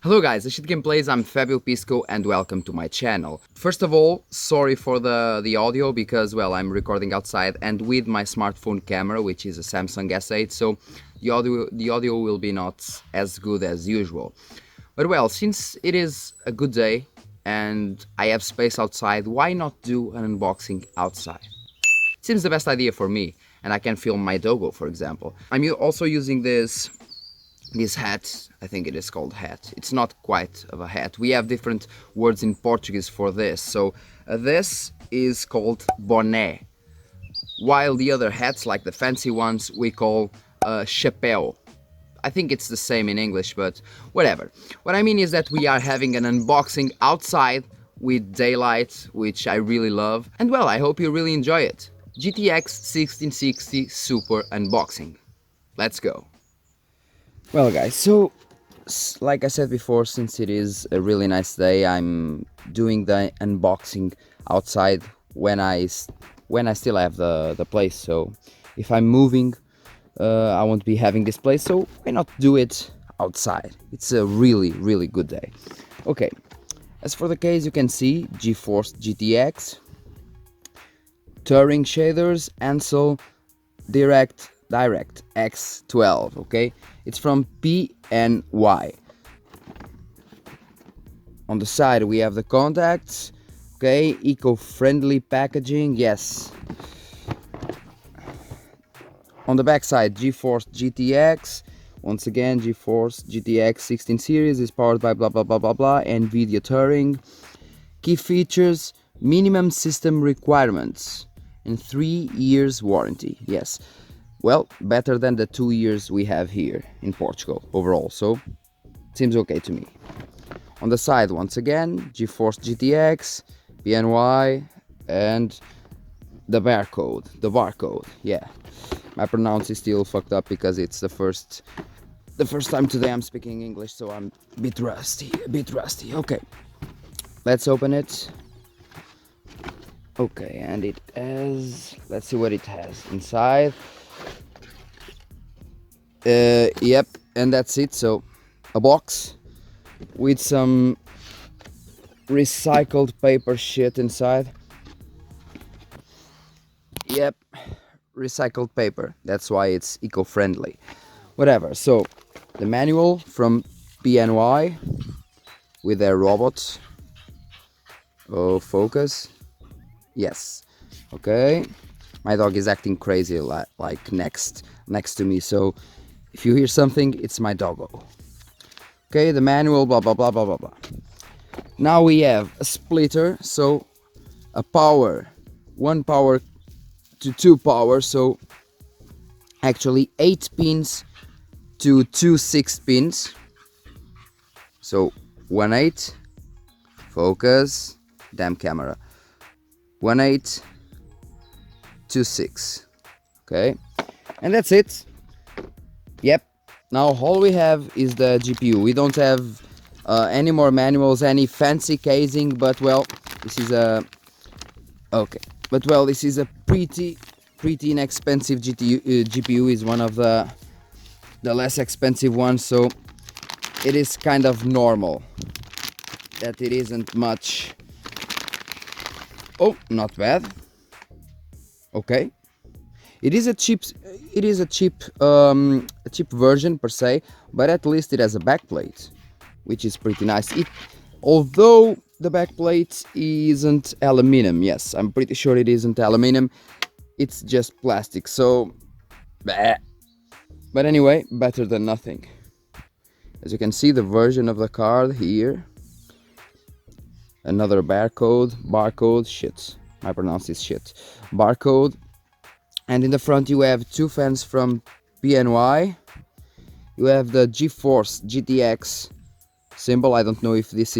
Hello guys, this is Gameplays, I'm Fabio Pisco and welcome to my channel. First of all, sorry for the audio because, well, I'm recording outside and with my smartphone camera, which is a Samsung S8, so the audio will be not as good as usual. But well, since it is a good day and I have space outside, why not do an unboxing outside? Seems the best idea for me, and I can film my doggo, for example. I'm also using this hat. I think it is called hat. It's not quite of a hat. We have different words in Portuguese for this. So this is called boné, while the other hats, like the fancy ones, we call chapéu. I think it's the same in English, but whatever. What I mean is that we are having an unboxing outside with daylight, which I really love. And well, I hope you really enjoy it. GTX 1660 Super unboxing. Let's go. Well guys, so like I said before, since it is a really nice day, I'm doing the unboxing outside when I still have the place. So if I'm moving, I won't be having this place, so why not do it outside? It's a really good day. Okay, as for the case, you can see GeForce GTX, Turing shaders, and so Direct X12, okay? It's from PNY. On the side we have the contacts, okay? Eco-friendly packaging, yes. On the back side, GeForce GTX, once again GeForce GTX 16 series is powered by blah blah blah blah blah, NVIDIA Turing. Key features: minimum system requirements and 3 years warranty, yes. Well, better than the 2 years we have here in Portugal overall, so it seems okay to me. On the side, once again, GeForce GTX, PNY, and the barcode, yeah. My pronounce is still fucked up because it's the first time today I'm speaking English, so I'm a bit rusty. Okay, let's open it. Okay, and it has, let's see what it has inside. Yep, and that's it. So a box with some recycled paper shit inside. Yep, recycled paper, that's why it's eco-friendly. Whatever. So the manual from PNY with their robots. Oh, focus. Yes. Okay, my dog is acting crazy like next to me, so if you hear something, it's my doggo. Okay, the manual, blah blah blah blah blah blah. Now we have a splitter, so a power, 1 power to 2 power, so actually 8 pins to 2 6 pins. So 1 8, focus, damn camera, 1 8, 2 6, okay, and that's it. Yep, now all we have is the GPU. We don't have any more manuals, any fancy casing, but well, this is a this is a pretty inexpensive GPU. Is one of the less expensive ones, so it is kind of normal that it isn't much. Oh, not bad. Okay, it is a cheap version per se, but at least it has a backplate, which is pretty nice. Although the backplate isn't aluminum, yes, I'm pretty sure it isn't aluminum, it's just plastic, so bleh. But anyway, better than nothing. As you can see, the version of the card here, another barcode, shit, I pronounce this shit, barcode. And in the front you have 2 fans from PNY. You have the GeForce GTX symbol. I don't know if this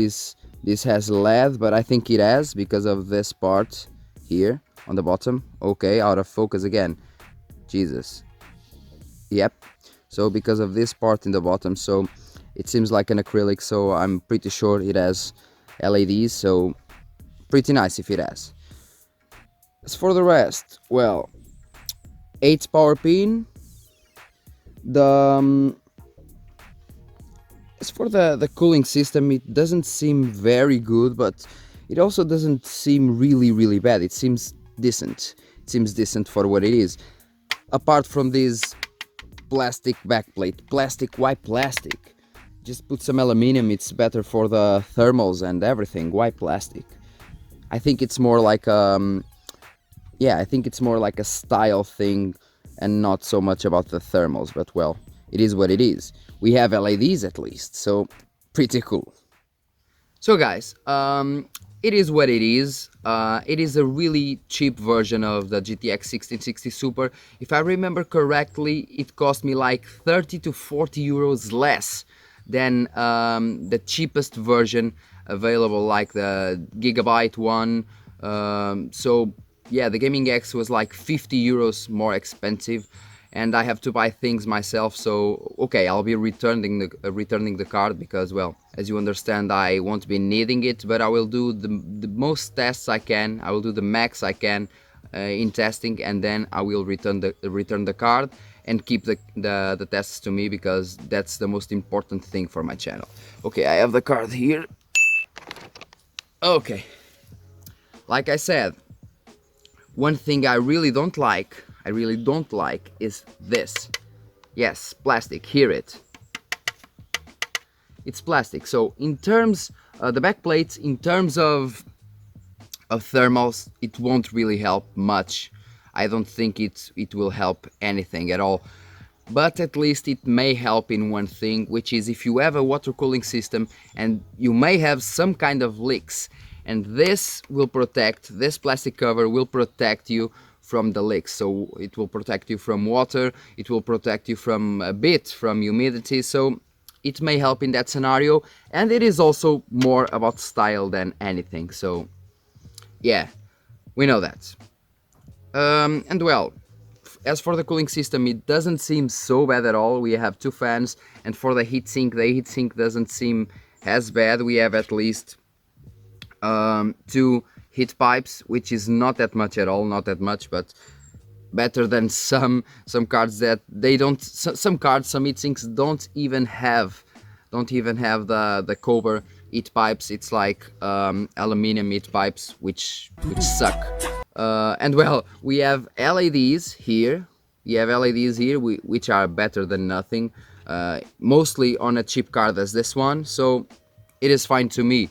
has LED, but I think it has because of this part here on the bottom. Okay, out of focus again, Jesus. Yep, so because of this part in the bottom, so it seems like an acrylic, so I'm pretty sure it has LEDs, so pretty nice if it has. As for the rest, well, 8 power pin, the As for the cooling system, it doesn't seem very good, but it also doesn't seem really bad. It seems decent. It seems decent for what it is. Apart from this plastic backplate. Plastic, why plastic? Just put some aluminum, it's better for the thermals and everything. Why plastic? I think it's more like yeah, I think it's more like a style thing and not so much about the thermals, but well, it is what it is. We have LEDs at least, so pretty cool. So guys, it is what it is. It is a really cheap version of the GTX 1660 Super. If I remember correctly, it cost me like 30 to 40 euros less than the cheapest version available, like the Gigabyte one. So yeah, the Gaming X was like 50 euros more expensive, and I have to buy things myself. So okay, I'll be returning the card because, well, as you understand, I won't be needing it, but I will do the most tests I can. I will do the max I can in testing, and then I will return the card and keep the tests to me, because that's the most important thing for my channel. Okay, I have the card here. Okay, like I said, one thing I really don't like is this. Yes, plastic, hear it. It's plastic. So in terms, the back plates, in terms of thermals, it won't really help much. I don't think it will help anything at all. But at least it may help in one thing, which is if you have a water cooling system and you may have some kind of leaks, and this plastic cover will protect you from the leaks. So it will protect you from water, it will protect you from a bit from humidity, so it may help in that scenario. And it is also more about style than anything, so yeah, we know that. And well, as for the cooling system, it doesn't seem so bad at all. We have two fans, and for the heatsink doesn't seem as bad. We have at least two heat pipes, which is not that much at all, not that much, but better than some cards that they don't. Some cards, some heatsinks don't even have the cover heat pipes. It's like aluminum heat pipes, which suck. And well, we have LEDs here. Which are better than nothing. Mostly on a cheap card as this one, so it is fine to me.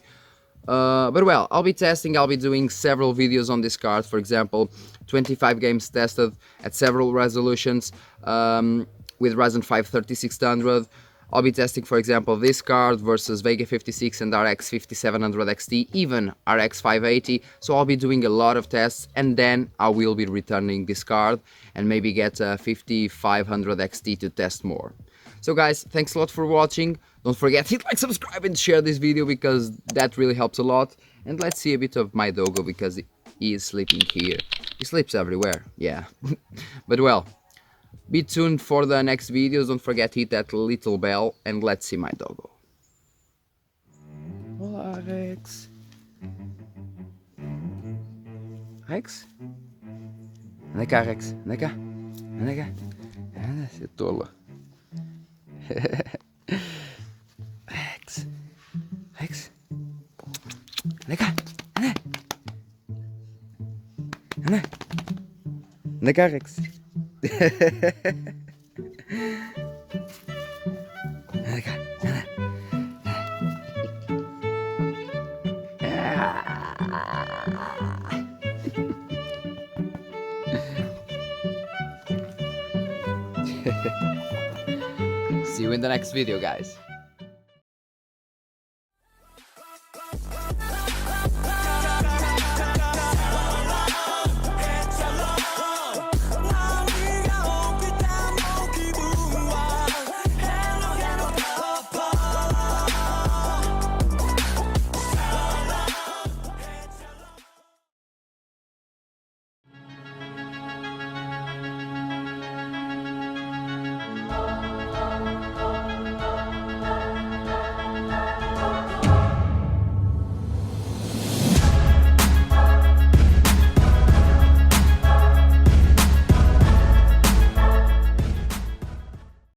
But well, I'll be doing several videos on this card. For example, 25 games tested at several resolutions with Ryzen 5 3600. I'll be testing, for example, this card versus VEGA 56 and RX 5700 XT, even RX 580. So I'll be doing a lot of tests, and then I will be returning this card and maybe get a 5500 XT to test more. So guys, thanks a lot for watching. Don't forget to hit like, subscribe and share this video, because that really helps a lot. And let's see a bit of my doggo, because he is sleeping here. He sleeps everywhere, yeah. But well, be tuned for the next videos. Don't forget to hit that little bell, and let's see my doggo. Hola, Rex. Rex? Anda cá, Rex. Anda cá. Anda cá. Anda, seu tolo. Rex. Rex. Anda cá. Anda. Anda. Anda cá, Rex. Anda cá. Anda. See you in the next video, guys.